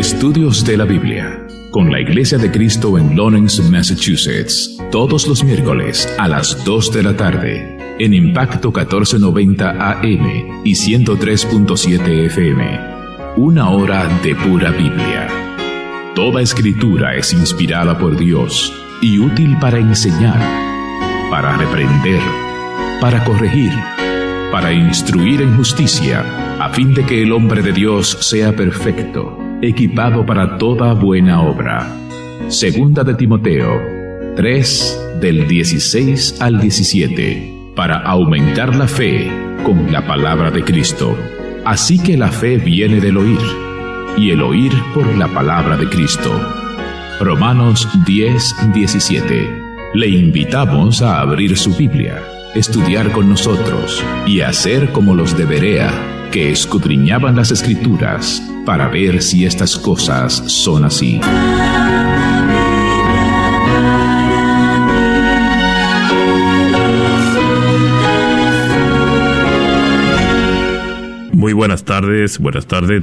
Estudios de la Biblia con la Iglesia de Cristo en Lawrence, Massachusetts, todos los miércoles a las 2 de la tarde, en Impacto 1490 AM y 103.7 FM. Una hora de pura Biblia. Toda escritura es inspirada por Dios y útil para enseñar, para reprender, para corregir, para instruir en justicia, a fin de que el hombre de Dios sea perfecto, equipado para toda buena obra. Segunda de Timoteo 3, del 16 al 17, para aumentar la fe con la palabra de Cristo. Así que la fe viene del oír, y el oír por la palabra de Cristo. Romanos 10, 17. Le invitamos a abrir su Biblia, estudiar con nosotros y hacer como los de Berea, que escudriñaban las Escrituras para ver si estas cosas son así. Muy buenas tardes,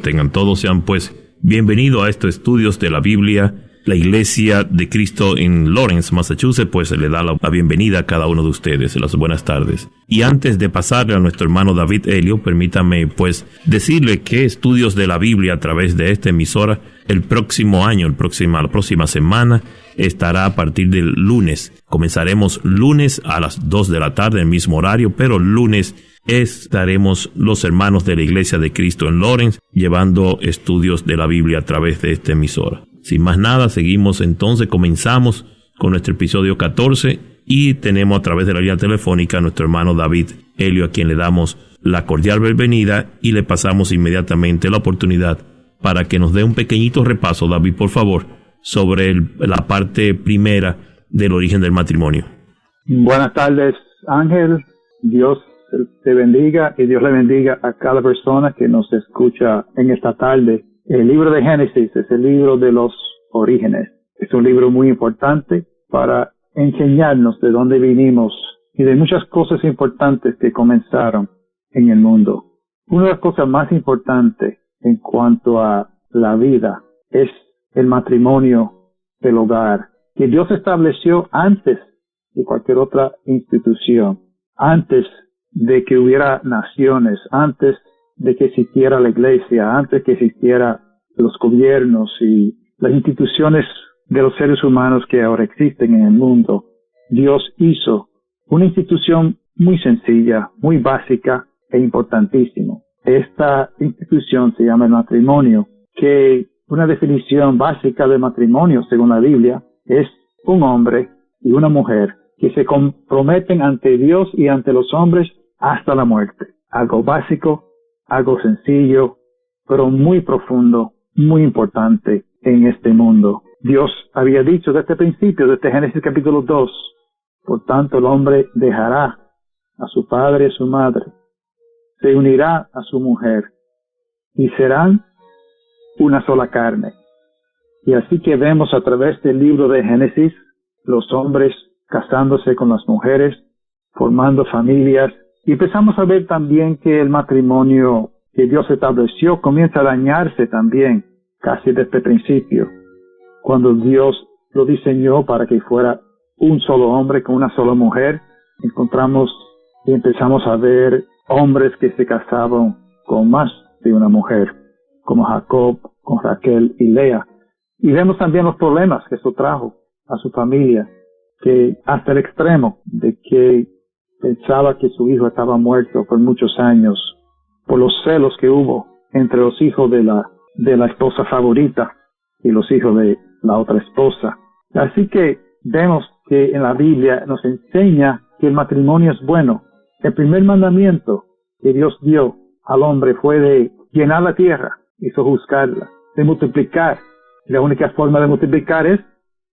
tengan todos, sean pues bienvenidos a estos estudios de la Biblia. La Iglesia de Cristo en Lawrence, Massachusetts, pues le da la bienvenida a cada uno de ustedes, las buenas tardes. Y antes de pasarle a nuestro hermano David Helio, permítame pues decirle que estudios de la Biblia a través de esta emisora, el próximo año, la próxima semana, estará a partir del lunes. Comenzaremos lunes a las 2 de la tarde, el mismo horario, pero lunes estaremos los hermanos de la Iglesia de Cristo en Lawrence llevando estudios de la Biblia a través de esta emisora. Sin más nada, seguimos entonces, comenzamos con nuestro episodio 14 y tenemos a través de la línea telefónica a nuestro hermano David Helio, a quien le damos la cordial bienvenida y le pasamos inmediatamente la oportunidad para que nos dé un pequeñito repaso, David, por favor, sobre la parte primera del origen del matrimonio. Buenas tardes, Ángel. Dios te bendiga y Dios le bendiga a cada persona que nos escucha en esta tarde. El libro de Génesis es el libro de los orígenes. Es un libro muy importante para enseñarnos de dónde vinimos y de muchas cosas importantes que comenzaron en el mundo. Una de las cosas más importantes en cuanto a la vida es el matrimonio del hogar, que Dios estableció antes de cualquier otra institución, antes de que hubiera naciones, antes de que existiera la iglesia, antes que existiera los gobiernos y las instituciones de los seres humanos que ahora existen en el mundo. Dios hizo una institución muy sencilla, muy básica e importantísima. Esta institución se llama el matrimonio, que una definición básica de matrimonio, según la Biblia, es un hombre y una mujer que se comprometen ante Dios y ante los hombres hasta la muerte. Algo básico, algo sencillo, pero muy profundo, muy importante en este mundo. Dios había dicho desde el principio, desde Génesis capítulo 2, por tanto el hombre dejará a su padre y a su madre, se unirá a su mujer y serán una sola carne. Y así que vemos a través del libro de Génesis los hombres casándose con las mujeres, formando familias. Y empezamos a ver también que el matrimonio que Dios estableció comienza a dañarse también, casi desde el principio, cuando Dios lo diseñó para que fuera un solo hombre con una sola mujer. Encontramos y empezamos a ver hombres que se casaban con más de una mujer, como Jacob, con Raquel y Lea. Y vemos también los problemas que eso trajo a su familia, que hasta el extremo de que pensaba que su hijo estaba muerto por muchos años, por los celos que hubo entre los hijos de la esposa favorita y los hijos de la otra esposa. Así que vemos que en la Biblia nos enseña que el matrimonio es bueno. El primer mandamiento que Dios dio al hombre fue de llenar la tierra y sojuzgarla, de multiplicar. La única forma de multiplicar es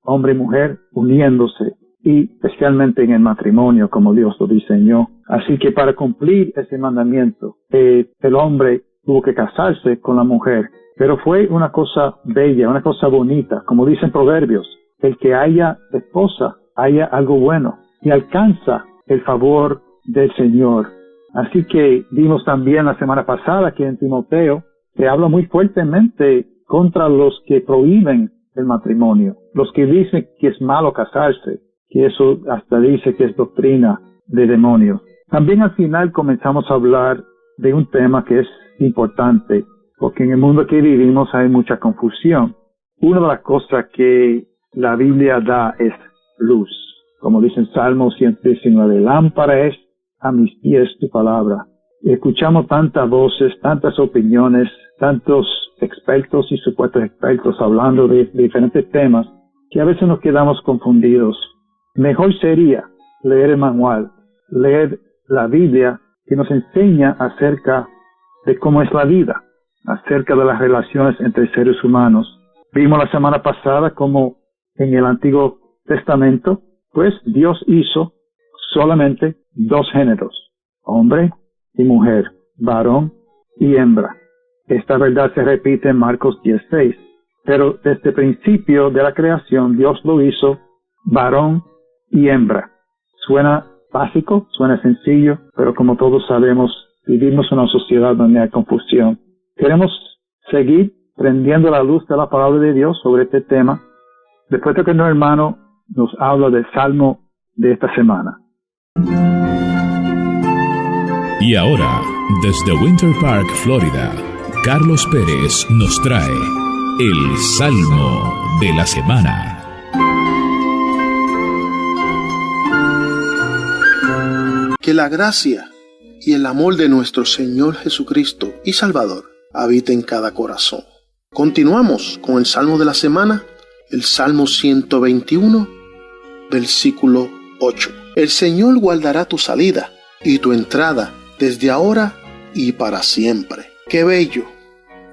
hombre y mujer uniéndose, y especialmente en el matrimonio, como Dios lo diseñó. Así que para cumplir ese mandamiento, el hombre tuvo que casarse con la mujer. Pero fue una cosa bella, una cosa bonita. Como dicen Proverbios, el que haya esposa, haya algo bueno y alcanza el favor del Señor. Así que vimos también la semana pasada que en Timoteo se habla muy fuertemente contra los que prohíben el matrimonio, los que dicen que es malo casarse, que eso hasta dice que es doctrina de demonios. También al final comenzamos a hablar de un tema que es importante, porque en el mundo que vivimos hay mucha confusión. Una de las cosas que la Biblia da es luz. Como dice en Salmo 119, lámpara es a mis pies tu palabra. Escuchamos tantas voces, tantas opiniones, tantos expertos y supuestos expertos hablando de diferentes temas, que a veces nos quedamos confundidos. Mejor sería leer el manual, leer la Biblia, que nos enseña acerca de cómo es la vida, acerca de las relaciones entre seres humanos. Vimos la semana pasada cómo en el Antiguo Testamento, pues Dios hizo solamente dos géneros, hombre y mujer, varón y hembra. Esta verdad se repite en Marcos 10:6. Pero desde el principio de la creación, Dios lo hizo varón y hembra. Suena básico, suena sencillo, pero como todos sabemos, vivimos en una sociedad donde hay confusión. Queremos seguir prendiendo la luz de la palabra de Dios sobre este tema, después de que nuestro hermano nos habla del Salmo de esta semana. Y ahora, desde Winter Park, Florida, Carlos Pérez nos trae el Salmo de la semana. Que la gracia y el amor de nuestro Señor Jesucristo y Salvador habite en cada corazón. Continuamos con el Salmo de la semana, el Salmo 121, versículo 8. El Señor guardará tu salida y tu entrada desde ahora y para siempre. Qué bello,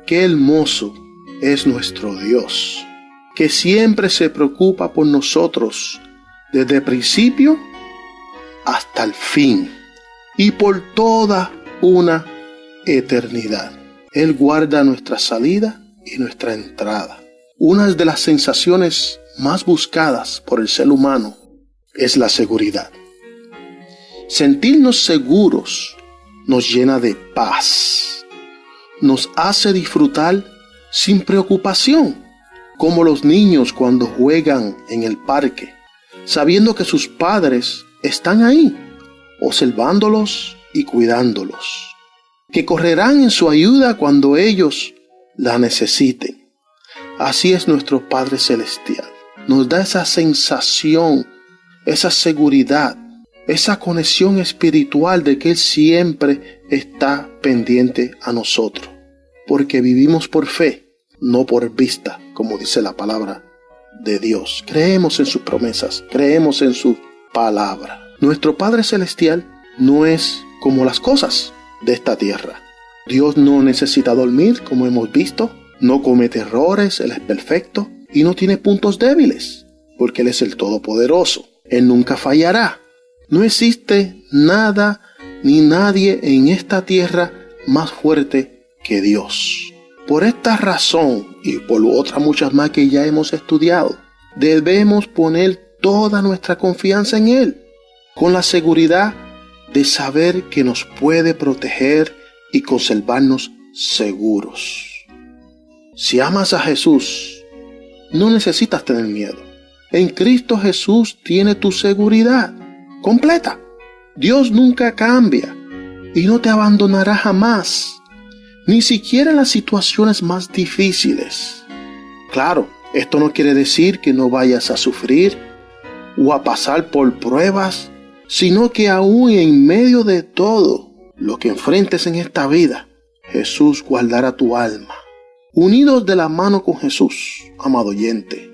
qué hermoso es nuestro Dios, que siempre se preocupa por nosotros desde el principio hasta el fin y por toda una eternidad. Él guarda nuestra salida y nuestra entrada. Una de las sensaciones más buscadas por el ser humano es la seguridad. Sentirnos seguros nos llena de paz. Nos hace disfrutar sin preocupación, como los niños cuando juegan en el parque, sabiendo que sus padres están ahí, observándolos y cuidándolos, que correrán en su ayuda cuando ellos la necesiten. Así es nuestro Padre Celestial. Nos da esa sensación, esa seguridad, esa conexión espiritual de que Él siempre está pendiente a nosotros, porque vivimos por fe, no por vista, como dice la palabra de Dios. Creemos en sus promesas, creemos en su palabra. Nuestro Padre Celestial no es como las cosas de esta tierra. Dios no necesita dormir, como hemos visto, no comete errores, Él es perfecto y no tiene puntos débiles, porque Él es el Todopoderoso. Él nunca fallará. No existe nada ni nadie en esta tierra más fuerte que Dios. Por esta razón y por otras muchas más que ya hemos estudiado, debemos poner toda nuestra confianza en Él, con la seguridad de saber que nos puede proteger y conservarnos seguros. Si amas a Jesús, no necesitas tener miedo. En Cristo Jesús tiene tu seguridad completa. Dios nunca cambia y no te abandonará jamás, ni siquiera en las situaciones más difíciles. Claro, esto no quiere decir que no vayas a sufrir o a pasar por pruebas, sino que aún en medio de todo lo que enfrentes en esta vida, Jesús guardará tu alma. Unidos de la mano con Jesús, amado oyente,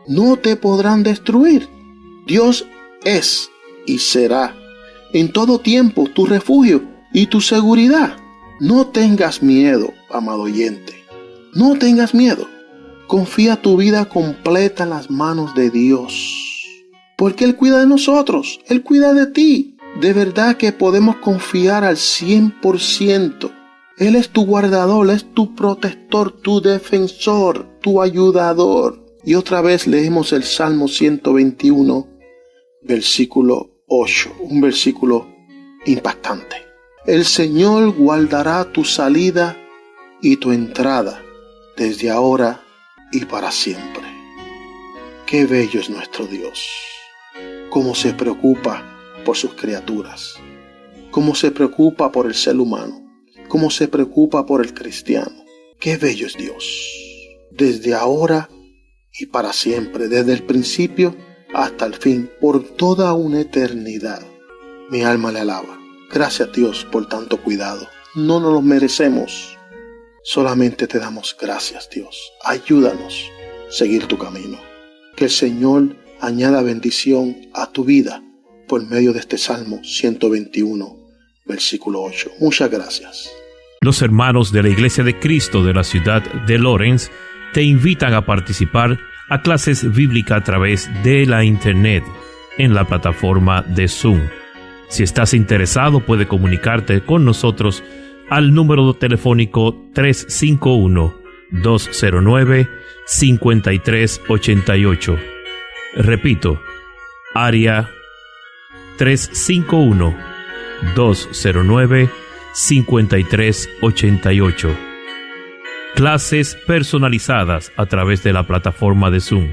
no te podrán destruir. Dios es y será en todo tiempo tu refugio y tu seguridad. No tengas miedo, amado oyente. No tengas miedo. Confía tu vida completa en las manos de Dios, porque Él cuida de nosotros, Él cuida de ti. De verdad que podemos confiar al 100%. Él es tu guardador, Él es tu protector, tu defensor, tu ayudador. Y otra vez leemos el Salmo 121, versículo 8, un versículo impactante. El Señor guardará tu salida y tu entrada desde ahora y para siempre. Qué bello es nuestro Dios, cómo se preocupa por sus criaturas, cómo se preocupa por el ser humano, cómo se preocupa por el cristiano. Qué bello es Dios, desde ahora y para siempre, desde el principio hasta el fin, por toda una eternidad. Mi alma le alaba. Gracias, Dios, por tanto cuidado. No nos lo merecemos. Solamente te damos gracias, Dios. Ayúdanos a seguir tu camino. Que el Señor añada bendición a tu vida por medio de este Salmo 121, versículo 8. Muchas gracias. Los hermanos de la Iglesia de Cristo de la ciudad de Lawrence te invitan a participar a clases bíblicas a través de la internet en la plataforma de Zoom. Si estás interesado, puede comunicarte con nosotros al número telefónico 351-209-5388. Repito, área 351-209-5388. Clases personalizadas a través de la plataforma de Zoom.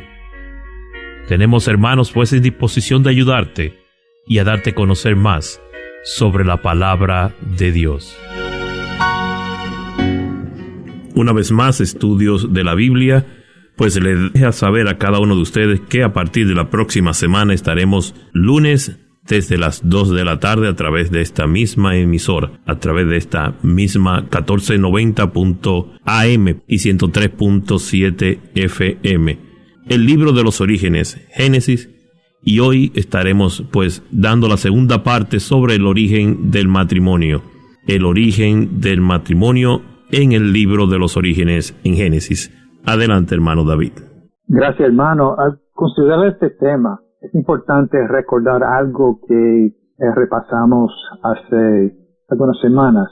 Tenemos hermanos pues en disposición de ayudarte y a darte a conocer más sobre la palabra de Dios. Una vez más, estudios de la Biblia, pues le deja saber a cada uno de ustedes que a partir de la próxima semana estaremos lunes desde las 2 de la tarde a través de esta misma emisora, a través de esta misma 1490.am y 103.7 FM. El libro de los orígenes, Génesis, y hoy estaremos pues dando la segunda parte sobre el origen del matrimonio. El origen del matrimonio en el libro de los orígenes en Génesis. Adelante, hermano David. Gracias, hermano. Al considerar este tema, es importante recordar algo que repasamos hace algunas semanas,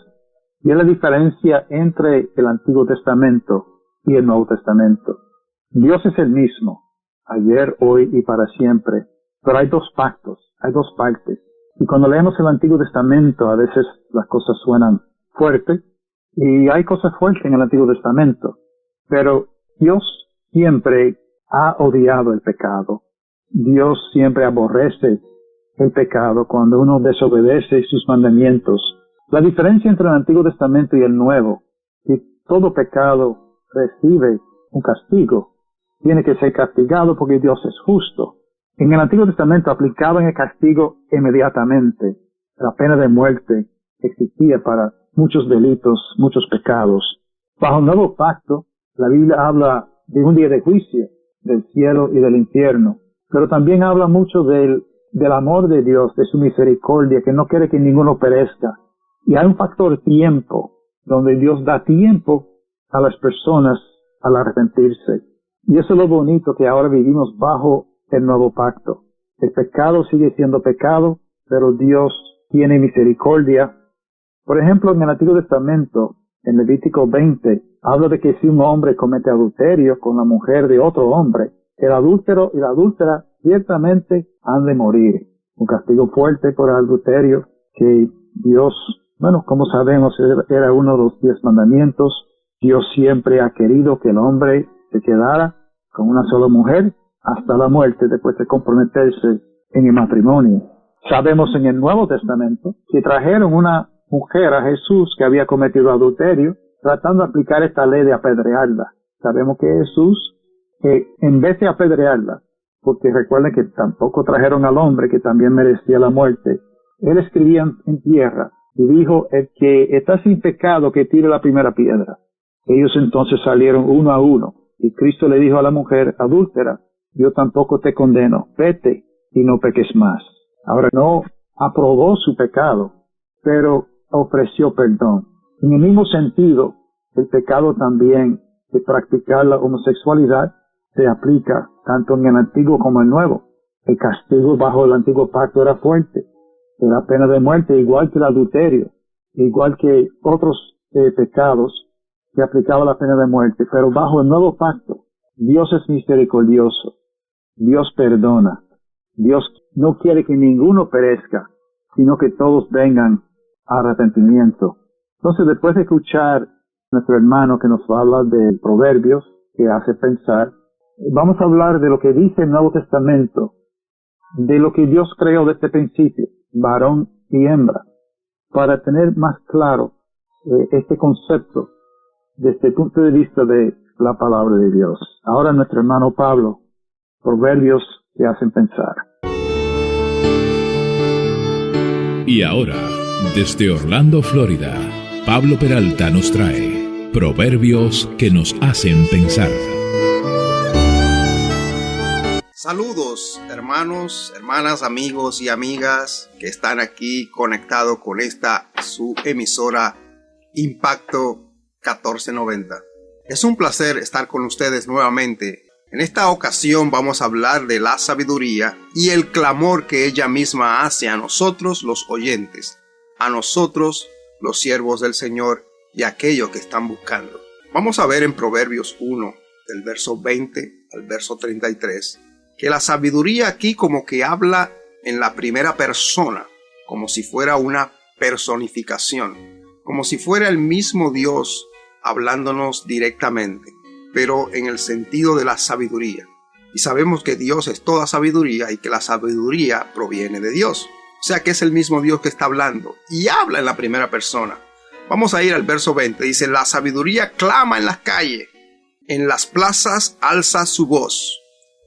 y es la diferencia entre el Antiguo Testamento y el Nuevo Testamento. Dios es el mismo, ayer, hoy y para siempre, pero hay dos pactos, hay dos partes. Y cuando leemos el Antiguo Testamento, a veces las cosas suenan fuertes, y hay cosas fuertes en el Antiguo Testamento, pero Dios siempre ha odiado el pecado. Dios siempre aborrece el pecado cuando uno desobedece sus mandamientos. La diferencia entre el Antiguo Testamento y el Nuevo, que todo pecado recibe un castigo, tiene que ser castigado porque Dios es justo. En el Antiguo Testamento aplicaban el castigo inmediatamente. La pena de muerte existía para muchos delitos, muchos pecados. Bajo el Nuevo Pacto, la Biblia habla de un día de juicio, del cielo y del infierno. Pero también habla mucho del amor de Dios, de su misericordia, que no quiere que ninguno perezca. Y hay un factor tiempo, donde Dios da tiempo a las personas al arrepentirse. Y eso es lo bonito, que ahora vivimos bajo el nuevo pacto. El pecado sigue siendo pecado, pero Dios tiene misericordia. Por ejemplo, en el Antiguo Testamento, en Levítico 20, habla de que si un hombre comete adulterio con la mujer de otro hombre, el adúltero y la adúltera ciertamente han de morir. Un castigo fuerte por el adulterio que Dios, como sabemos, era uno de los 10 mandamientos. Dios siempre ha querido que el hombre se quedara con una sola mujer hasta la muerte después de comprometerse en el matrimonio. Sabemos en el Nuevo Testamento que trajeron una mujer a Jesús que había cometido adulterio, tratando de aplicar esta ley de apedrearla. Sabemos que Jesús, en vez de apedrearla, porque recuerden que tampoco trajeron al hombre que también merecía la muerte, él escribía en tierra y dijo: el que está sin pecado, que tire la primera piedra. Ellos entonces salieron uno a uno, y Cristo le dijo a la mujer adúltera: yo tampoco te condeno, vete y no peques más. Ahora, no aprobó su pecado, pero ofreció perdón. En el mismo sentido, el pecado también de practicar la homosexualidad se aplica tanto en el Antiguo como en el Nuevo. El castigo bajo el Antiguo Pacto era fuerte, era pena de muerte, igual que el adulterio, igual que otros pecados que aplicaba la pena de muerte. Pero bajo el Nuevo Pacto, Dios es misericordioso, Dios perdona, Dios no quiere que ninguno perezca, sino que todos vengan a arrepentimiento. Entonces, después de escuchar nuestro hermano que nos habla de Proverbios, que hace pensar. Vamos a hablar de lo que dice el Nuevo Testamento, de lo que Dios creó desde el principio, varón y hembra, para tener más claro este concepto desde el punto de vista de la palabra de Dios. Ahora nuestro hermano Pablo, Proverbios que hacen pensar. Y ahora, desde Orlando, Florida, Pablo Peralta nos trae Proverbios que nos hacen pensar. Saludos, hermanos, hermanas, amigos y amigas que están aquí conectados con esta su emisora Impacto 1490. Es un placer estar con ustedes nuevamente. En esta ocasión vamos a hablar de la sabiduría y el clamor que ella misma hace a nosotros los oyentes, a nosotros los siervos del Señor y a aquellos que están buscando. Vamos a ver en Proverbios 1, del verso 20 al verso 33, que la sabiduría aquí como que habla en la primera persona, como si fuera una personificación, como si fuera el mismo Dios hablándonos directamente, pero en el sentido de la sabiduría. Y sabemos que Dios es toda sabiduría y que la sabiduría proviene de Dios. O sea que es el mismo Dios que está hablando y habla en la primera persona. Vamos a ir al verso 20. Dice, la sabiduría clama en las calles, en las plazas alza su voz.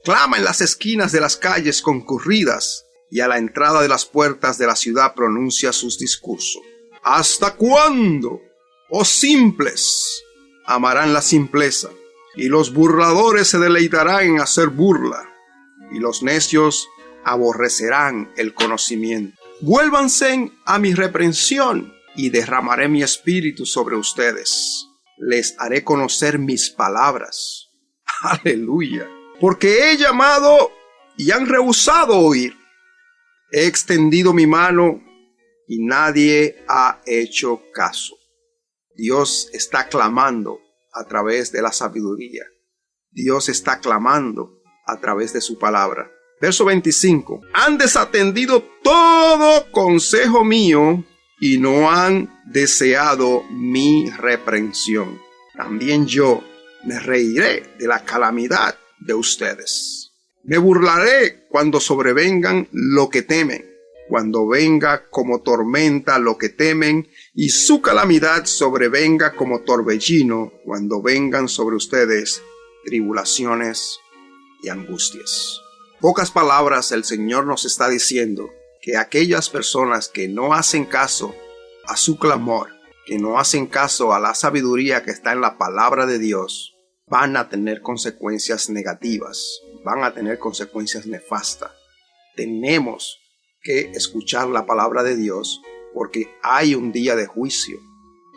Clama en las esquinas de las calles concurridas y a la entrada de las puertas de la ciudad pronuncia sus discursos. ¿Hasta cuándo, oh simples, amarán la simpleza? Y los burladores se deleitarán en hacer burla, y los necios aborrecerán el conocimiento. Vuélvanse a mi reprensión, y derramaré mi espíritu sobre ustedes. Les haré conocer mis palabras. Aleluya. Porque he llamado y han rehusado oír. He extendido mi mano y nadie ha hecho caso. Dios está clamando a través de la sabiduría. Dios está clamando a través de su palabra. Verso 25. Han desatendido todo consejo mío y no han deseado mi reprensión. También yo me reiré de la calamidad de ustedes. Me burlaré cuando sobrevengan lo que temen, cuando venga como tormenta lo que temen y su calamidad sobrevenga como torbellino, cuando vengan sobre ustedes tribulaciones y angustias. Pocas palabras, el Señor nos está diciendo que aquellas personas que no hacen caso a su clamor, que no hacen caso a la sabiduría que está en la palabra de Dios, van a tener consecuencias negativas, van a tener consecuencias nefastas. Tenemos que escuchar la palabra de Dios porque hay un día de juicio,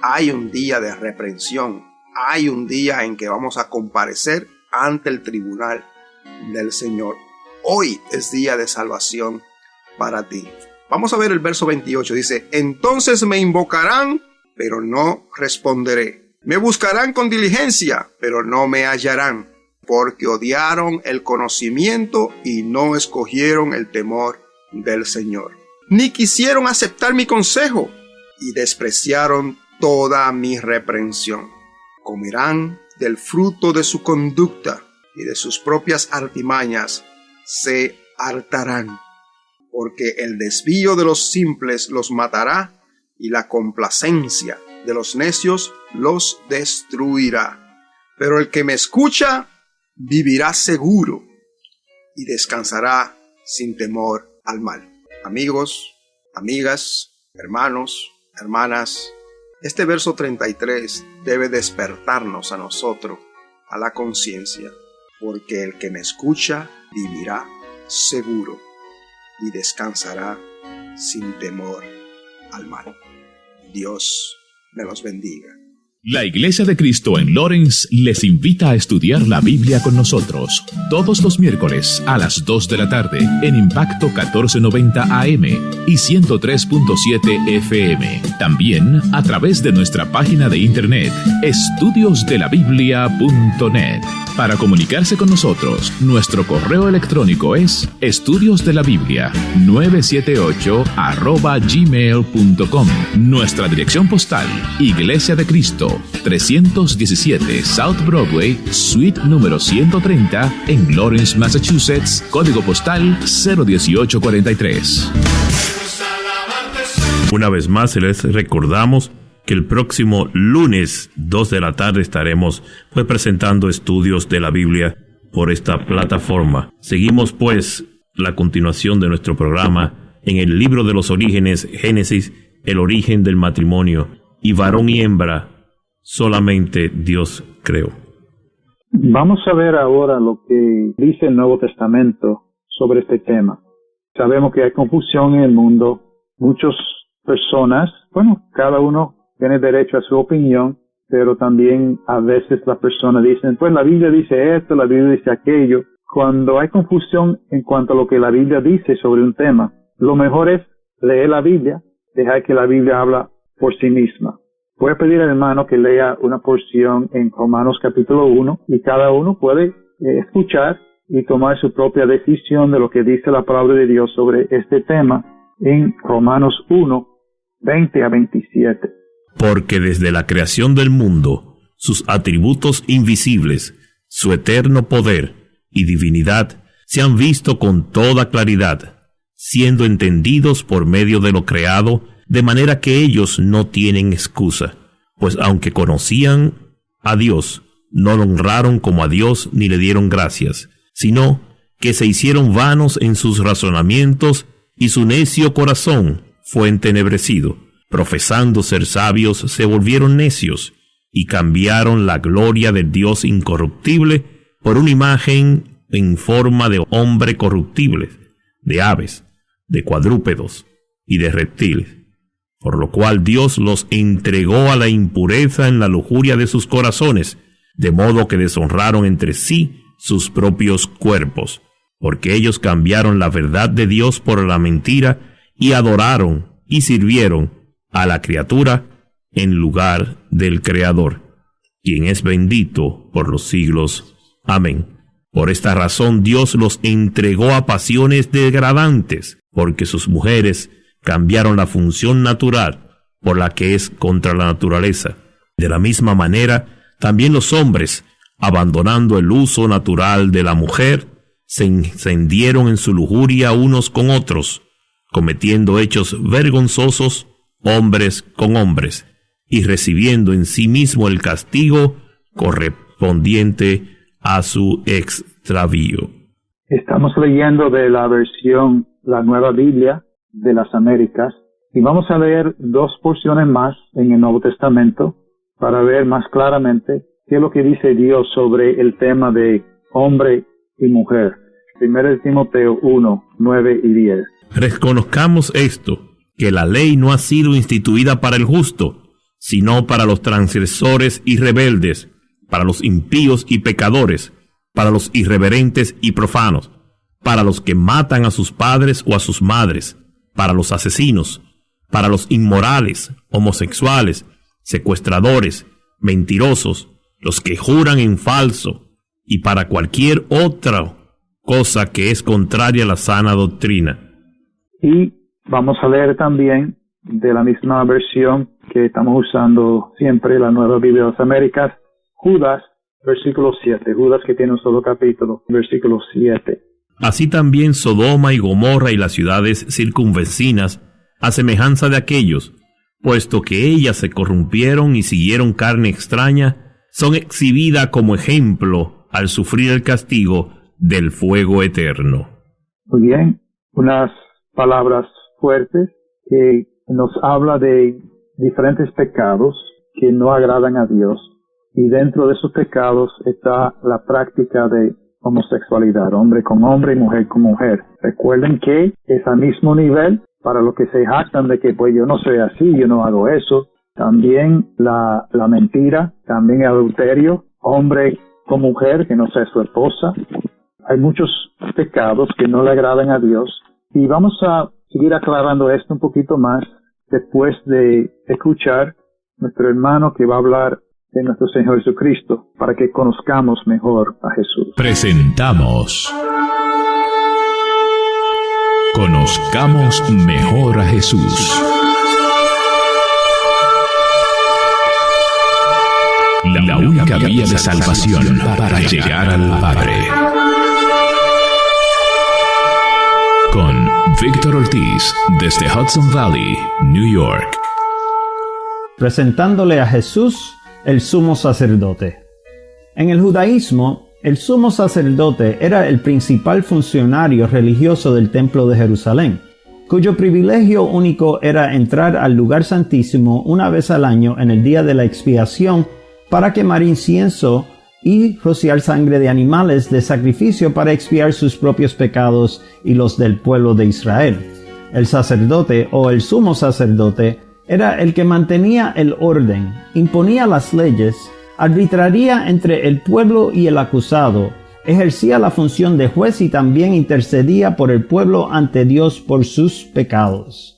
hay un día de reprensión, hay un día en que vamos a comparecer ante el tribunal del Señor. Hoy es día de salvación para ti. Vamos a ver el verso 28. Dice, entonces me invocarán, pero no responderé. Me buscarán con diligencia, pero no me hallarán, porque odiaron el conocimiento y no escogieron el temor del Señor. Ni quisieron aceptar mi consejo y despreciaron toda mi reprensión. Comerán del fruto de su conducta y de sus propias artimañas se hartarán, porque el desvío de los simples los matará y la complacencia de los necios los destruirá. Pero el que me escucha vivirá seguro y descansará sin temor al mal. Amigos, amigas, hermanos, hermanas, este verso 33 debe despertarnos a nosotros, a la conciencia, porque el que me escucha vivirá seguro y descansará sin temor al mal. Dios me los bendiga. La Iglesia de Cristo en Lawrence les invita a estudiar la Biblia con nosotros todos los miércoles a las 2 de la tarde en Impacto 1490 AM y 103.7 FM. También a través de nuestra página de internet estudiosdelabiblia.net. Para comunicarse con nosotros, nuestro correo electrónico es estudiosdelabiblia978@gmail.com. Nuestra dirección postal, Iglesia de Cristo, 317 South Broadway, suite número 130 en Lawrence, Massachusetts, código postal 01843. Una vez más, les recordamos que el próximo lunes 2 de la tarde estaremos presentando estudios de la Biblia por esta plataforma. Seguimos pues la continuación de nuestro programa en el libro de los orígenes, Génesis, el origen del matrimonio, y varón y hembra solamente Dios creó. Vamos a ver ahora lo que dice el Nuevo Testamento sobre este tema. Sabemos que hay confusión en el mundo. Muchas personas, cada uno tiene derecho a su opinión, pero también a veces las personas dicen, pues la Biblia dice esto, la Biblia dice aquello. Cuando hay confusión en cuanto a lo que la Biblia dice sobre un tema, lo mejor es leer la Biblia, dejar que la Biblia habla por sí misma. Voy a pedir al hermano que lea una porción en Romanos capítulo 1 y cada uno puede escuchar y tomar su propia decisión de lo que dice la palabra de Dios sobre este tema en Romanos 1, 20 a 27. Porque desde la creación del mundo, sus atributos invisibles, su eterno poder y divinidad se han visto con toda claridad, siendo entendidos por medio de lo creado, de manera que ellos no tienen excusa, pues aunque conocían a Dios, no lo honraron como a Dios ni le dieron gracias, sino que se hicieron vanos en sus razonamientos y su necio corazón fue entenebrecido. Profesando ser sabios, se volvieron necios y cambiaron la gloria del Dios incorruptible por una imagen en forma de hombre corruptible, de aves, de cuadrúpedos y de reptiles. Por lo cual Dios los entregó a la impureza en la lujuria de sus corazones, de modo que deshonraron entre sí sus propios cuerpos, porque ellos cambiaron la verdad de Dios por la mentira y adoraron y sirvieron a la criatura en lugar del Creador, quien es bendito por los siglos. Amén. Por esta razón Dios los entregó a pasiones degradantes, porque sus mujeres cambiaron la función natural por la que es contra la naturaleza. De la misma manera, también los hombres, abandonando el uso natural de la mujer, se encendieron en su lujuria unos con otros, cometiendo hechos vergonzosos hombres con hombres, y recibiendo en sí mismo el castigo correspondiente a su extravío. Estamos leyendo de la versión La Nueva Biblia de las Américas, y vamos a leer 2 porciones más en el Nuevo Testamento para ver más claramente qué es lo que dice Dios sobre el tema de hombre y mujer. 1 Timoteo 1, 9 y 10. Reconozcamos esto, que la ley no ha sido instituida para el justo, sino para los transgresores y rebeldes, para los impíos y pecadores, para los irreverentes y profanos, para los que matan a sus padres o a sus madres, para los asesinos, para los inmorales, homosexuales, secuestradores, mentirosos, los que juran en falso, y para cualquier otra cosa que es contraria a la sana doctrina. Y vamos a leer también de la misma versión que estamos usando siempre, la Nueva Biblia de las Américas, Judas, versículo 7. Judas, que tiene un solo capítulo, versículo 7. Así también Sodoma y Gomorra y las ciudades circunvecinas, a semejanza de aquellos, puesto que ellas se corrompieron y siguieron carne extraña, son exhibidas como ejemplo al sufrir el castigo del fuego eterno. Muy bien, unas palabras fuertes que nos habla de diferentes pecados que no agradan a Dios, y dentro de esos pecados está la práctica de homosexualidad, hombre con hombre y mujer con mujer. Recuerden que es al mismo nivel para los que se jactan de que pues yo no soy así, yo no hago eso. También la mentira, también el adulterio, hombre con mujer que no sea su esposa. Hay muchos pecados que no le agradan a Dios, y vamos a seguir aclarando esto un poquito más después de escuchar nuestro hermano que va a hablar de nuestro Señor Jesucristo para que conozcamos mejor a Jesús. Presentamos Conozcamos mejor a Jesús. La única vía de salvación para llegar al Padre. Con Víctor Ortiz, desde Hudson Valley, New York. Presentándole a Jesús, el sumo sacerdote. En el judaísmo, el sumo sacerdote era el principal funcionario religioso del Templo de Jerusalén, cuyo privilegio único era entrar al lugar santísimo una vez al año en el día de la expiación para quemar incienso y rociar sangre de animales de sacrificio para expiar sus propios pecados y los del pueblo de Israel. El sacerdote o el sumo sacerdote era el que mantenía el orden, imponía las leyes, arbitraría entre el pueblo y el acusado, ejercía la función de juez y también intercedía por el pueblo ante Dios por sus pecados.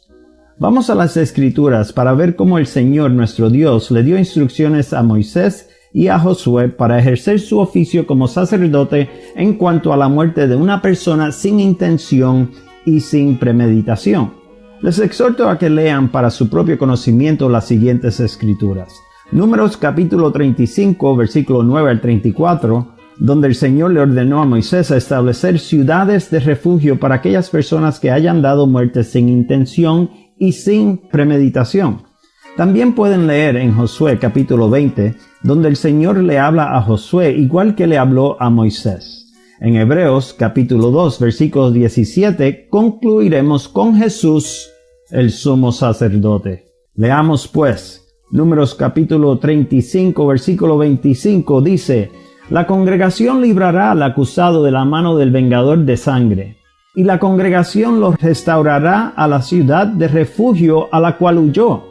Vamos a las Escrituras para ver cómo el Señor nuestro Dios le dio instrucciones a Moisés y a Josué para ejercer su oficio como sacerdote en cuanto a la muerte de una persona sin intención y sin premeditación. Les exhorto a que lean para su propio conocimiento las siguientes Escrituras. Números capítulo 35, versículo 9 al 34, donde el Señor le ordenó a Moisés a establecer ciudades de refugio para aquellas personas que hayan dado muerte sin intención y sin premeditación. También pueden leer en Josué capítulo 20, donde el Señor le habla a Josué igual que le habló a Moisés. En Hebreos capítulo 2, versículo 17, concluiremos con Jesús, el sumo sacerdote. Leamos pues. Números capítulo 35, versículo 25 dice: La congregación librará al acusado de la mano del vengador de sangre, y la congregación lo restaurará a la ciudad de refugio a la cual huyó,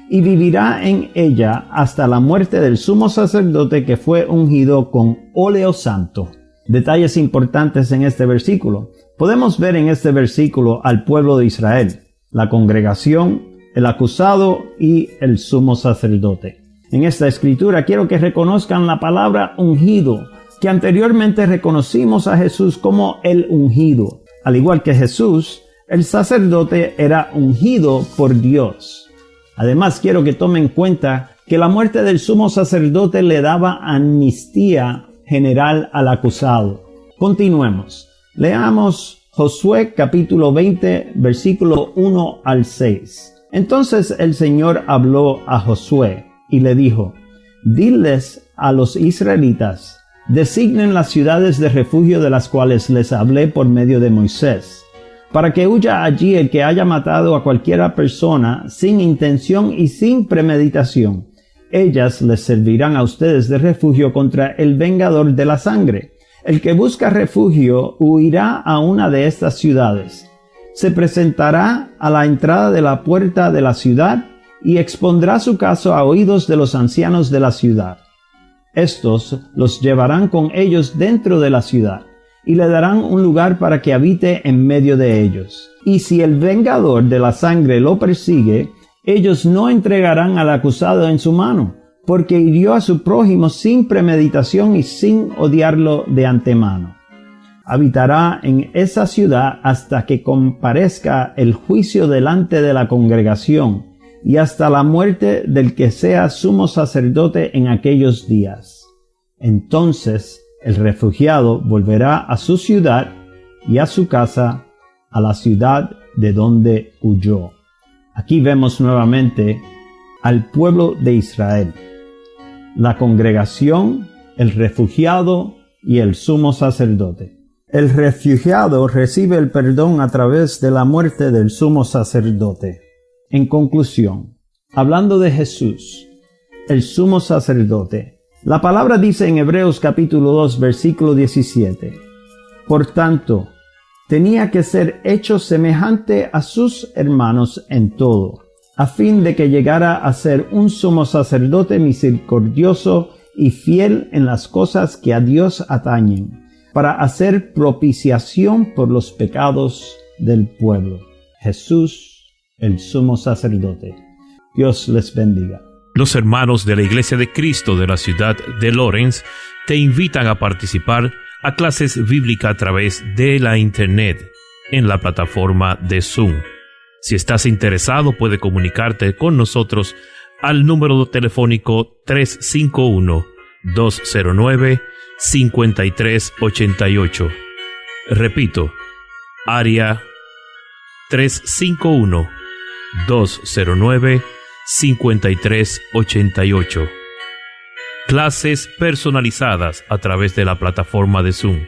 y vivirá en ella hasta la muerte del sumo sacerdote que fue ungido con óleo santo. Detalles importantes en este versículo. Podemos ver en este versículo al pueblo de Israel, la congregación, el acusado y el sumo sacerdote. En esta escritura quiero que reconozcan la palabra ungido, que anteriormente reconocimos a Jesús como el ungido. Al igual que Jesús, el sacerdote era ungido por Dios. Además, quiero que tomen en cuenta que la muerte del sumo sacerdote le daba amnistía general al acusado. Continuemos. Leamos Josué capítulo 20, versículo 1 al 6. Entonces el Señor habló a Josué y le dijo: Diles a los israelitas, designen las ciudades de refugio de las cuales les hablé por medio de Moisés, para que huya allí el que haya matado a cualquiera persona sin intención y sin premeditación. Ellas les servirán a ustedes de refugio contra el vengador de la sangre. El que busca refugio huirá a una de estas ciudades. Se presentará a la entrada de la puerta de la ciudad y expondrá su caso a oídos de los ancianos de la ciudad. Estos los llevarán con ellos dentro de la ciudad y le darán un lugar para que habite en medio de ellos. Y si el vengador de la sangre lo persigue, ellos no entregarán al acusado en su mano, porque hirió a su prójimo sin premeditación y sin odiarlo de antemano. Habitará en esa ciudad hasta que comparezca el juicio delante de la congregación y hasta la muerte del que sea sumo sacerdote en aquellos días. Entonces el refugiado volverá a su ciudad y a su casa, a la ciudad de donde huyó. Aquí vemos nuevamente al pueblo de Israel, la congregación, el refugiado y el sumo sacerdote. El refugiado recibe el perdón a través de la muerte del sumo sacerdote. En conclusión, hablando de Jesús, el sumo sacerdote, la palabra dice en Hebreos capítulo 2, versículo 17, Por tanto, tenía que ser hecho semejante a sus hermanos en todo, a fin de que llegara a ser un sumo sacerdote misericordioso y fiel en las cosas que a Dios atañen, para hacer propiciación por los pecados del pueblo. Jesús, el sumo sacerdote. Dios les bendiga. Los hermanos de la Iglesia de Cristo de la ciudad de Lawrence te invitan a participar a clases bíblicas a través de la Internet en la plataforma de Zoom. Si estás interesado, puedes comunicarte con nosotros al número telefónico 351-209-5388. Repito, área 351-209-5388. Clases personalizadas a través de la plataforma de Zoom.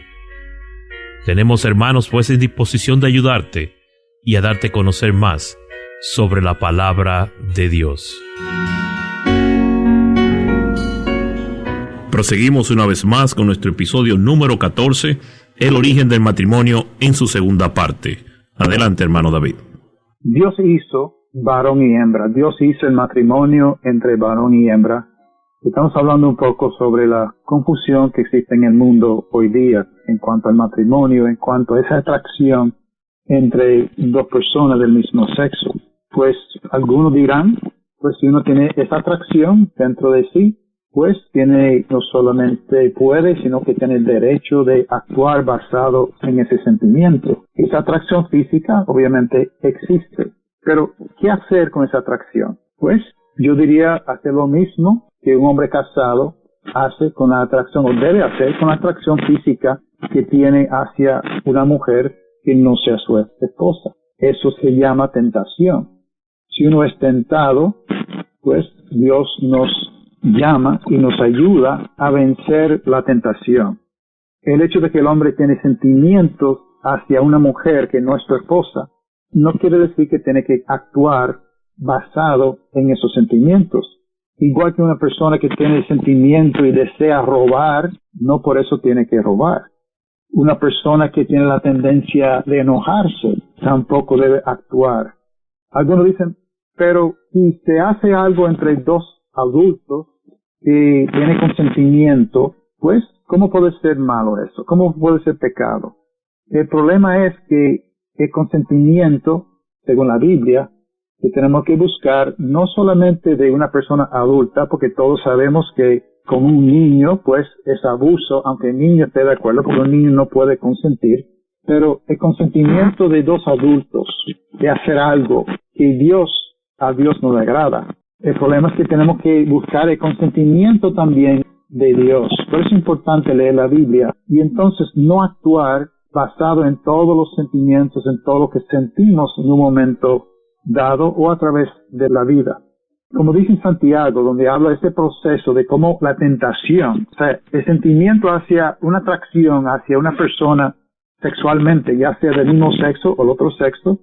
Tenemos hermanos pues en disposición de ayudarte y a darte a conocer más sobre la palabra de Dios. Proseguimos una vez más con nuestro episodio número 14, el origen del matrimonio, en su segunda parte. Adelante, hermano David. Dios hizo varón y hembra. Dios hizo el matrimonio entre varón y hembra. Estamos hablando un poco sobre la confusión que existe en el mundo hoy día en cuanto al matrimonio, en cuanto a esa atracción entre dos personas del mismo sexo. Pues algunos dirán, pues si uno tiene esa atracción dentro de sí, pues tiene, no solamente puede, sino que tiene el derecho de actuar basado en ese sentimiento. Esa atracción física obviamente existe, pero ¿qué hacer con esa atracción? Pues yo diría hacer lo mismo que un hombre casado hace con la atracción, o debe hacer con la atracción física que tiene hacia una mujer que no sea su esposa. Eso se llama tentación. Si uno es tentado, pues Dios nos llama y nos ayuda a vencer la tentación. El hecho de que el hombre tiene sentimientos hacia una mujer que no es su esposa, no quiere decir que tiene que actuar basado en esos sentimientos. Igual que una persona que tiene sentimiento y desea robar, no por eso tiene que robar. Una persona que tiene la tendencia de enojarse, tampoco debe actuar. Algunos dicen, pero si se hace algo entre dos adultos que tiene consentimiento, pues, ¿cómo puede ser malo eso? ¿Cómo puede ser pecado? El problema es que el consentimiento, según la Biblia, que tenemos que buscar no solamente de una persona adulta, porque todos sabemos que con un niño, pues, es abuso, aunque el niño esté de acuerdo, porque un niño no puede consentir, pero el consentimiento de dos adultos de hacer algo que a Dios no le agrada. El problema es que tenemos que buscar el consentimiento también de Dios. Por eso es importante leer la Biblia y entonces no actuar basado en todos los sentimientos, en todo lo que sentimos en un momento dado o a través de la vida. Como dice en Santiago, donde habla de este proceso de cómo la tentación, o sea, el sentimiento hacia una atracción hacia una persona sexualmente, ya sea del mismo sexo o el otro sexo,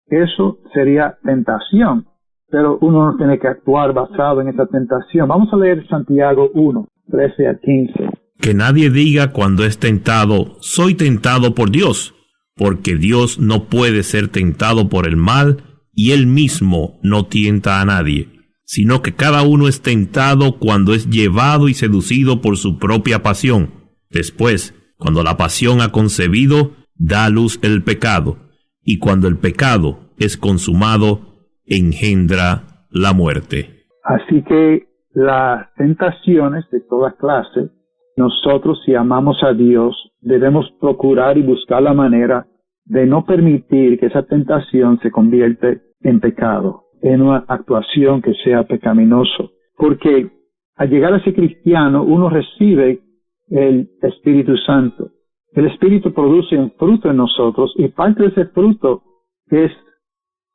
eso sería tentación. Pero uno no tiene que actuar basado en esa tentación. Vamos a leer Santiago 1, 13 a 15. Que nadie diga cuando es tentado, soy tentado por Dios, porque Dios no puede ser tentado por el mal, y Él mismo no tienta a nadie, sino que cada uno es tentado cuando es llevado y seducido por su propia pasión. Después, cuando la pasión ha concebido, da a luz el pecado, y cuando el pecado es consumado, engendra la muerte. Así que las tentaciones de toda clase, nosotros, si amamos a Dios, debemos procurar y buscar la manera de no permitir que esa tentación se convierta en pecado, en una actuación que sea pecaminoso. Porque al llegar a ser cristiano, uno recibe el Espíritu Santo. El Espíritu produce un fruto en nosotros y parte de ese fruto es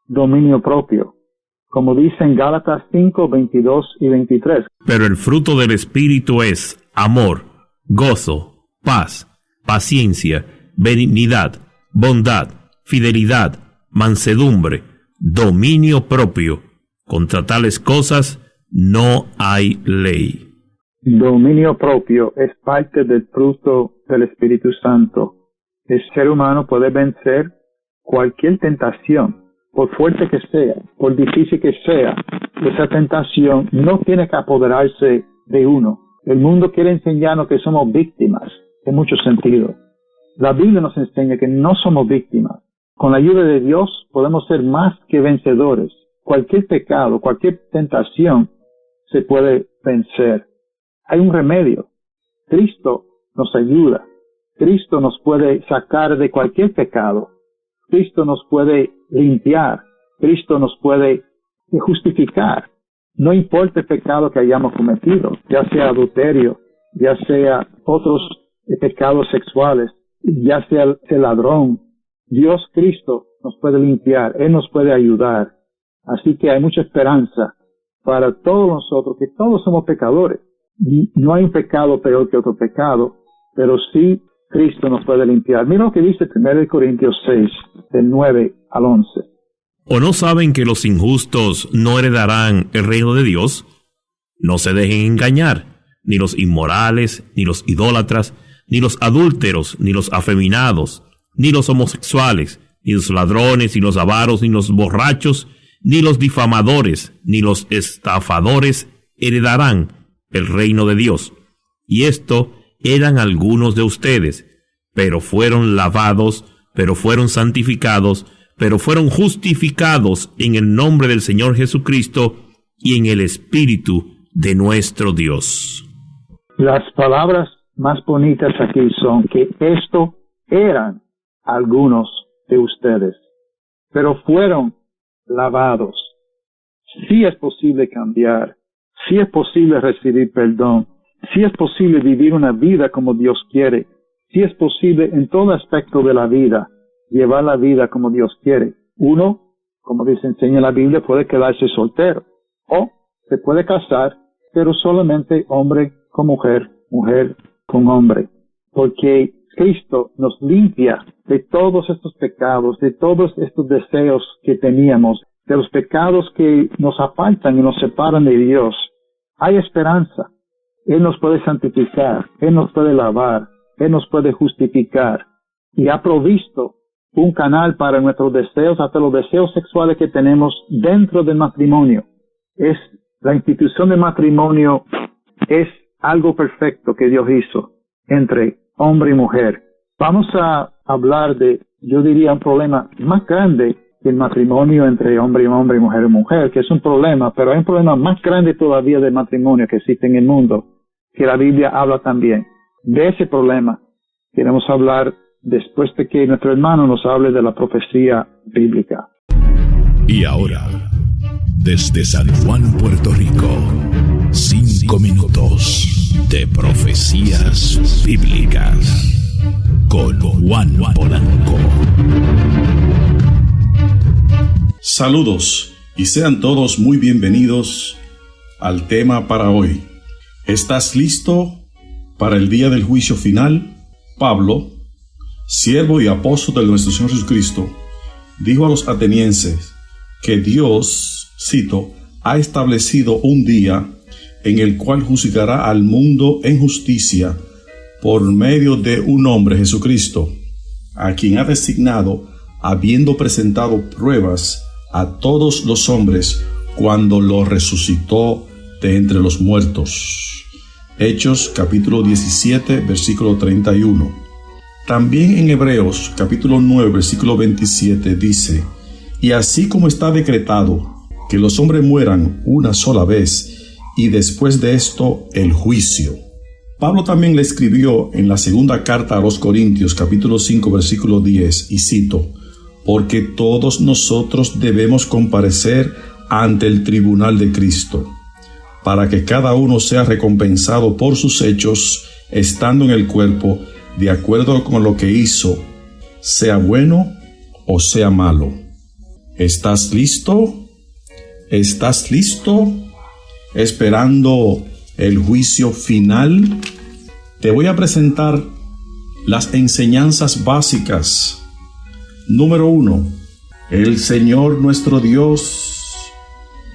dominio propio. Como dice en Gálatas 5, 22 y 23. Pero el fruto del Espíritu es amor, gozo, paz, paciencia, benignidad, bondad, fidelidad, mansedumbre, dominio propio. Contra tales cosas no hay ley. Dominio propio es parte del fruto del Espíritu Santo. El ser humano puede vencer cualquier tentación, por fuerte que sea, por difícil que sea. Esa tentación no tiene que apoderarse de uno. El mundo quiere enseñarnos que somos víctimas, en muchos sentidos. La Biblia nos enseña que no somos víctimas. Con la ayuda de Dios podemos ser más que vencedores. Cualquier pecado, cualquier tentación se puede vencer. Hay un remedio. Cristo nos ayuda. Cristo nos puede sacar de cualquier pecado. Cristo nos puede limpiar. Cristo nos puede justificar. no importa el pecado que hayamos cometido, ya sea adulterio, ya sea otros pecados sexuales, ya sea el ladrón, Dios Cristo nos puede limpiar, Él nos puede ayudar. Así que hay mucha esperanza para todos nosotros, que todos somos pecadores. No hay un pecado peor que otro pecado, pero sí Cristo nos puede limpiar. Mira lo que dice 1 Corintios 6, del 9 al 11. ¿O no saben que los injustos no heredarán el reino de Dios? No se dejen engañar, ni los inmorales, ni los idólatras, ni los adúlteros, ni los afeminados, ni los homosexuales, ni los ladrones, ni los avaros, ni los borrachos, ni los difamadores, ni los estafadores heredarán el reino de Dios. Y esto eran algunos de ustedes, pero fueron lavados, pero fueron santificados, pero fueron justificados en el nombre del Señor Jesucristo y en el Espíritu de nuestro Dios. Las palabras más bonitas aquí son que esto eran algunos de ustedes, pero fueron lavados. Sí es posible cambiar, sí es posible recibir perdón, sí es posible vivir una vida como Dios quiere, sí es posible en todo aspecto de la vida llevar la vida como Dios quiere. Uno, como enseña la Biblia, puede quedarse soltero o se puede casar, pero solamente hombre con mujer, mujer con hombre, porque Cristo nos limpia de todos estos pecados, de todos estos deseos que teníamos, de los pecados que nos apartan y nos separan de Dios. Hay esperanza. Él nos puede santificar, Él nos puede lavar, Él nos puede justificar y ha provisto un canal para nuestros deseos, hasta los deseos sexuales que tenemos dentro del matrimonio. La institución del matrimonio es algo perfecto que Dios hizo entre hombre y mujer. Vamos a hablar de, yo diría, un problema más grande que el matrimonio entre hombre y hombre y mujer y mujer, que es un problema, pero hay un problema más grande todavía del matrimonio que existe en el mundo, que la Biblia habla también. De ese problema queremos hablar después de que nuestro hermano nos hable de la profecía bíblica. Y ahora, desde San Juan, Puerto Rico, 5 minutos de profecías bíblicas con Juan Polanco. Saludos y sean todos muy bienvenidos al tema para hoy. ¿Estás listo para el día del juicio final? Pablo, siervo y apóstol de nuestro Señor Jesucristo, dijo a los atenienses que Dios, cito, ha establecido un día en el cual juzgará al mundo en justicia por medio de un hombre, Jesucristo, a quien ha designado, habiendo presentado pruebas a todos los hombres cuando lo resucitó de entre los muertos. Hechos capítulo 17, versículo 31. También en Hebreos capítulo 9, versículo 27 dice: y así como está decretado que los hombres mueran una sola vez, y después de esto el juicio. Pablo también le escribió en la segunda carta a los Corintios, capítulo 5, versículo 10, y cito: porque todos nosotros debemos comparecer ante el tribunal de Cristo, para que cada uno sea recompensado por sus hechos, estando en el cuerpo, de acuerdo con lo que hizo, sea bueno o sea malo. ¿Estás listo? ¿Estás listo? Esperando el juicio final. Te voy a presentar las enseñanzas básicas. Número 1. El Señor nuestro Dios,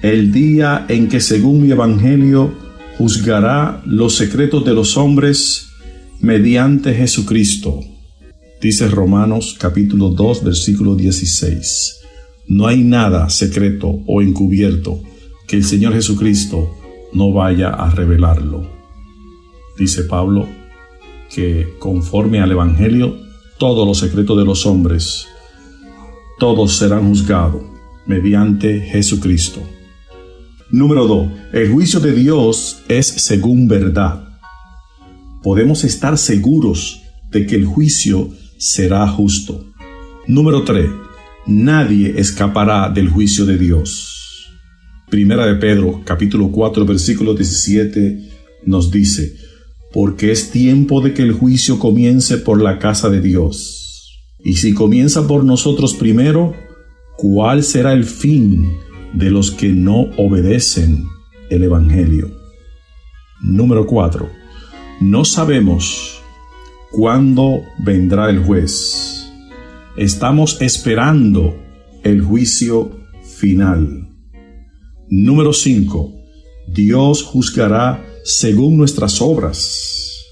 el día en que según mi evangelio juzgará los secretos de los hombres mediante Jesucristo. Dice Romanos capítulo 2, versículo 16. No hay nada secreto o encubierto que el Señor Jesucristo no vaya a revelarlo. Dice Pablo que conforme al evangelio, todos los secretos de los hombres, todos serán juzgados mediante Jesucristo. Número 2. El juicio de Dios es según verdad. Podemos estar seguros de que el juicio será justo. Número 3. Nadie escapará del juicio de Dios. Primera de Pedro, capítulo 4, versículo 17, nos dice: porque es tiempo de que el juicio comience por la casa de Dios. Y si comienza por nosotros primero, ¿cuál será el fin de los que no obedecen el Evangelio? Número 4. No sabemos cuándo vendrá el juez. Estamos esperando el juicio final. Número 5. Dios juzgará según nuestras obras.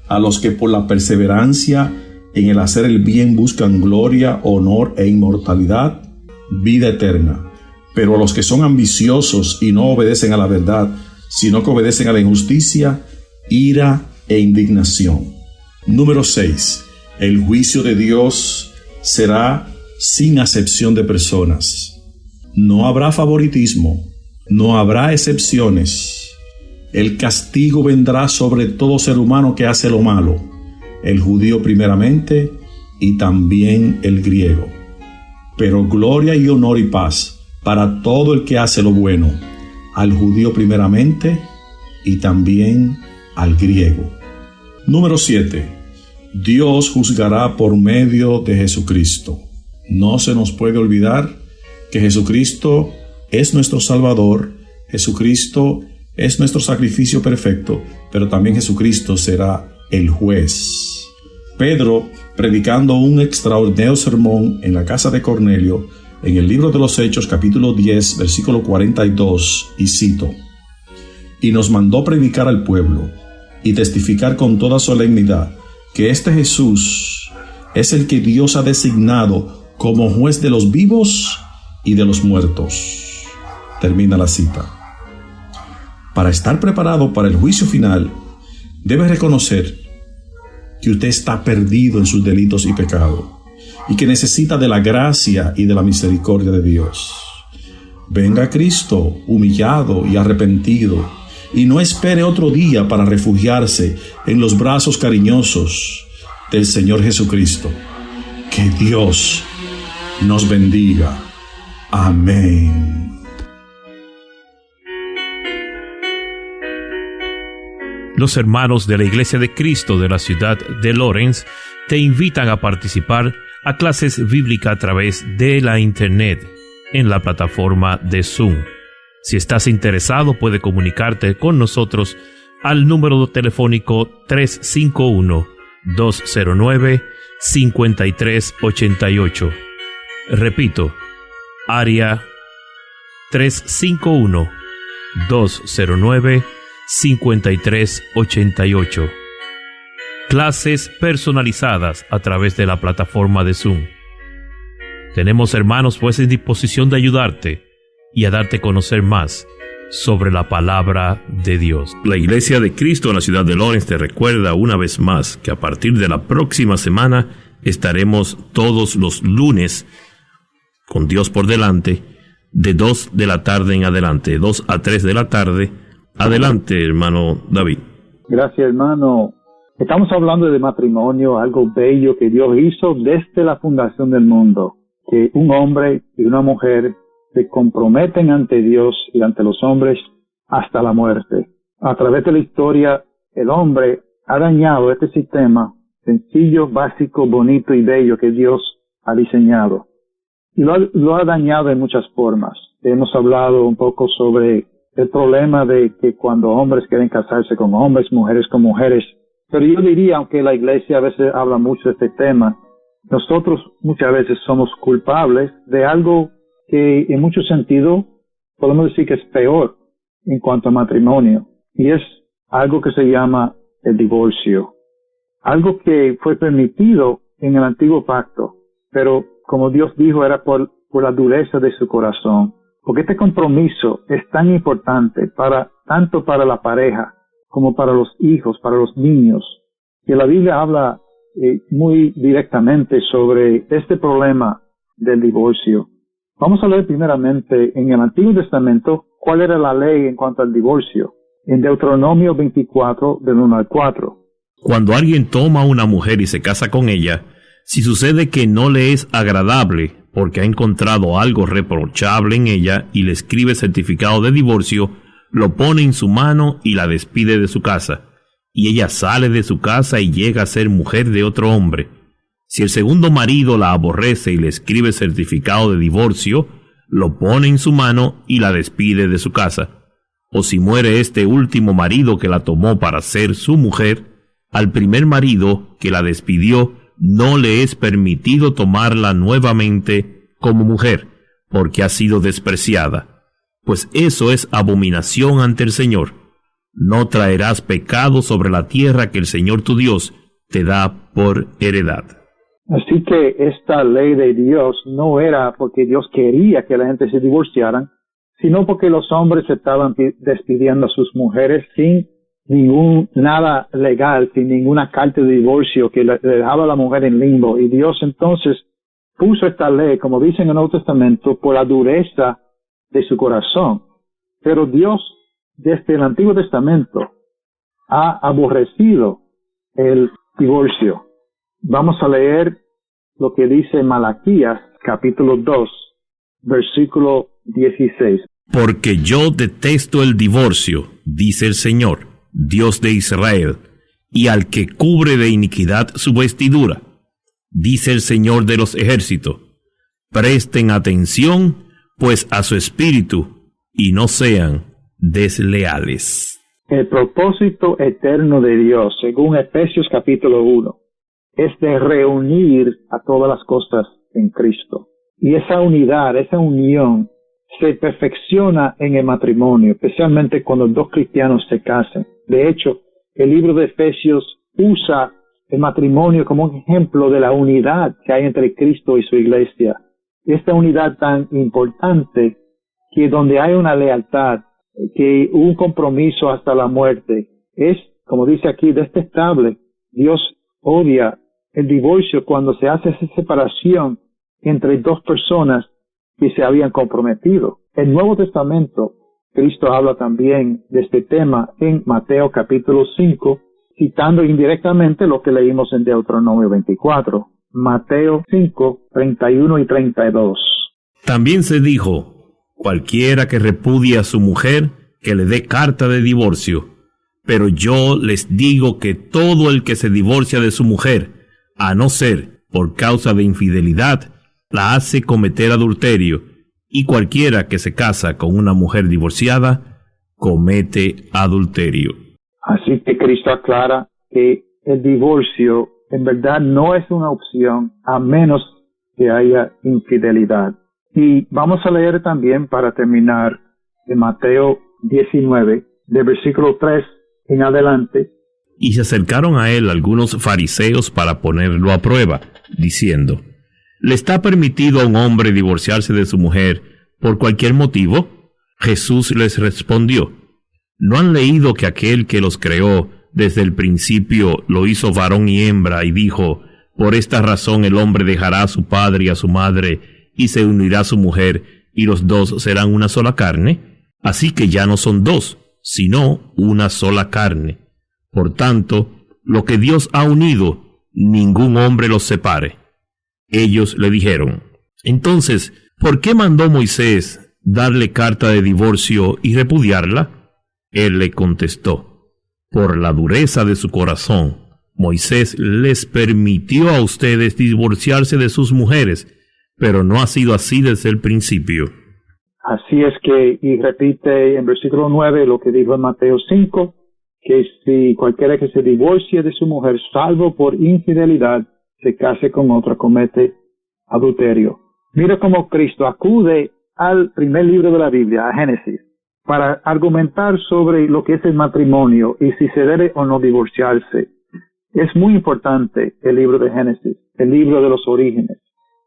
A los que por la perseverancia en el hacer el bien buscan gloria, honor e inmortalidad, vida eterna. Pero a los que son ambiciosos y no obedecen a la verdad, sino que obedecen a la injusticia, ira e indignación. Número 6. El juicio de Dios será sin acepción de personas. No habrá favoritismo, no habrá excepciones. El castigo vendrá sobre todo ser humano que hace lo malo, el judío primeramente y también el griego. Pero gloria y honor y paz para todo el que hace lo bueno, al judío primeramente y también al griego. Número 7. Dios juzgará por medio de Jesucristo. No se nos puede olvidar que Jesucristo es nuestro Salvador, Jesucristo es nuestro sacrificio perfecto, pero también Jesucristo será el juez. Pedro, predicando un extraordinario sermón en la casa de Cornelio, en el libro de los Hechos, capítulo 10, versículo 42, y cito: y nos mandó predicar al pueblo y testificar con toda solemnidad que este Jesús es el que Dios ha designado como juez de los vivos y de los muertos. Termina la cita. Para estar preparado para el juicio final, debe reconocer que usted está perdido en sus delitos y pecados y que necesita de la gracia y de la misericordia de Dios. Venga a Cristo humillado y arrepentido y no espere otro día para refugiarse en los brazos cariñosos del Señor Jesucristo. Que Dios nos bendiga. Amén. Los hermanos de la Iglesia de Cristo de la ciudad de Lawrence te invitan a participar a clases bíblicas a través de la Internet en la plataforma de Zoom. Si estás interesado, puedes comunicarte con nosotros al número telefónico 351-209-5388. Repito, área 351-209-5388. Clases personalizadas a través de la plataforma de Zoom. Tenemos hermanos pues en disposición de ayudarte y a darte a conocer más sobre la palabra de Dios. La Iglesia de Cristo en la ciudad de Lawrence te recuerda una vez más que a partir de la próxima semana estaremos todos los lunes con Dios por delante, de 2 de la tarde en adelante, 2 a 3 de la tarde. Adelante, hermano David. Gracias, hermano. Estamos hablando de matrimonio, algo bello que Dios hizo desde la fundación del mundo, que un hombre y una mujer se comprometen ante Dios y ante los hombres hasta la muerte. A través de la historia, el hombre ha dañado este sistema sencillo, básico, bonito y bello que Dios ha diseñado. Y lo ha dañado en muchas formas. Hemos hablado un poco sobre el problema de que cuando hombres quieren casarse con hombres, mujeres con mujeres. Pero yo diría, aunque la iglesia a veces habla mucho de este tema, nosotros muchas veces somos culpables de algo que en muchos sentidos podemos decir que es peor en cuanto a matrimonio. Y es algo que se llama el divorcio. Algo que fue permitido en el antiguo pacto, pero como Dios dijo, era por la dureza de su corazón. Porque este compromiso es tan importante tanto para la pareja como para los hijos, para los niños, que la Biblia habla muy directamente sobre este problema del divorcio. Vamos a leer primeramente en el Antiguo Testamento cuál era la ley en cuanto al divorcio. En Deuteronomio 24, del 1 al 4. Cuando alguien toma a una mujer y se casa con ella, Si sucede que no le es agradable porque ha encontrado algo reprochable en ella y le escribe certificado de divorcio, lo pone en su mano y la despide de su casa. Y ella sale de su casa y llega a ser mujer de otro hombre. Si el segundo marido la aborrece y le escribe certificado de divorcio, lo pone en su mano y la despide de su casa. O si muere este último marido que la tomó para ser su mujer, al primer marido que la despidió no le es permitido tomarla nuevamente como mujer, porque ha sido despreciada. Pues eso es abominación ante el Señor. No traerás pecado sobre la tierra que el Señor tu Dios te da por heredad. Así que esta ley de Dios no era porque Dios quería que la gente se divorciaran, sino porque los hombres estaban despidiendo a sus mujeres sin nada legal, sin ninguna carta de divorcio que le dejaba a la mujer en limbo. Y Dios entonces puso esta ley, como dice en el Nuevo Testamento, por la dureza de su corazón. Pero Dios, desde el Antiguo Testamento, ha aborrecido el divorcio. Vamos a leer lo que dice Malaquías, capítulo 2, versículo 16. Porque yo detesto el divorcio, dice el Señor, Dios de Israel, y al que cubre de iniquidad su vestidura, dice el Señor de los ejércitos. Presten atención, pues, a su espíritu, y no sean desleales. El propósito eterno de Dios, según Efesios capítulo 1, es de reunir a todas las cosas en Cristo. Y esa unidad, esa unión, se perfecciona en el matrimonio, especialmente cuando dos cristianos se casan. De hecho, el libro de Efesios usa el matrimonio como un ejemplo de la unidad que hay entre Cristo y su iglesia. Esta unidad tan importante que donde hay una lealtad, que un compromiso hasta la muerte, es, como dice aquí, detestable. Dios odia el divorcio cuando se hace esa separación entre dos personas que se habían comprometido. El Nuevo Testamento, Cristo habla también de este tema en Mateo capítulo 5, citando indirectamente lo que leímos en Deuteronomio 24. Mateo 5, 31 y 32. También se dijo, cualquiera que repudie a su mujer, que le dé carta de divorcio. Pero yo les digo que todo el que se divorcia de su mujer, a no ser por causa de infidelidad, la hace cometer adulterio, y cualquiera que se casa con una mujer divorciada, comete adulterio. Así que Cristo aclara que el divorcio en verdad no es una opción a menos que haya infidelidad. Y vamos a leer también, para terminar, de Mateo 19, de versículo 3 en adelante. Y se acercaron a él algunos fariseos para ponerlo a prueba, diciendo, ¿le está permitido a un hombre divorciarse de su mujer por cualquier motivo? Jesús les respondió, ¿no han leído que aquel que los creó desde el principio lo hizo varón y hembra y dijo, por esta razón el hombre dejará a su padre y a su madre y se unirá a su mujer y los dos serán una sola carne? Así que ya no son dos, sino una sola carne. Por tanto, lo que Dios ha unido, ningún hombre los separe. Ellos le dijeron, entonces, ¿por qué mandó Moisés darle carta de divorcio y repudiarla? Él le contestó, por la dureza de su corazón, Moisés les permitió a ustedes divorciarse de sus mujeres, pero no ha sido así desde el principio. Así es que, y repite en versículo 9 lo que dijo en Mateo 5, que si cualquiera que se divorcie de su mujer, salvo por infidelidad, se case con otra, comete adulterio. Mira cómo Cristo acude al primer libro de la Biblia, a Génesis, para argumentar sobre lo que es el matrimonio y si se debe o no divorciarse. Es muy importante el libro de Génesis, el libro de los orígenes.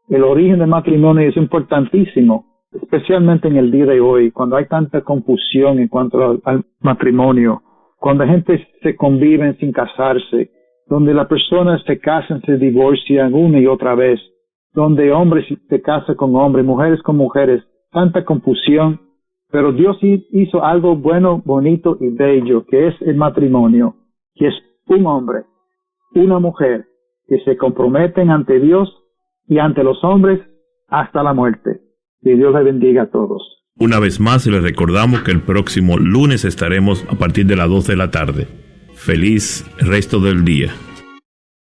El origen del matrimonio es importantísimo, especialmente en el día de hoy, cuando hay tanta confusión en cuanto al matrimonio, cuando la gente se convive sin casarse, donde las personas se casan, se divorcian una y otra vez, donde hombres se casan con hombres, mujeres con mujeres, tanta confusión. Pero Dios hizo algo bueno, bonito y bello, que es el matrimonio, que es un hombre, una mujer, que se comprometen ante Dios y ante los hombres hasta la muerte. Que Dios les bendiga a todos. Una vez más les recordamos que el próximo lunes estaremos a partir de las 2 de la tarde. Feliz resto del día.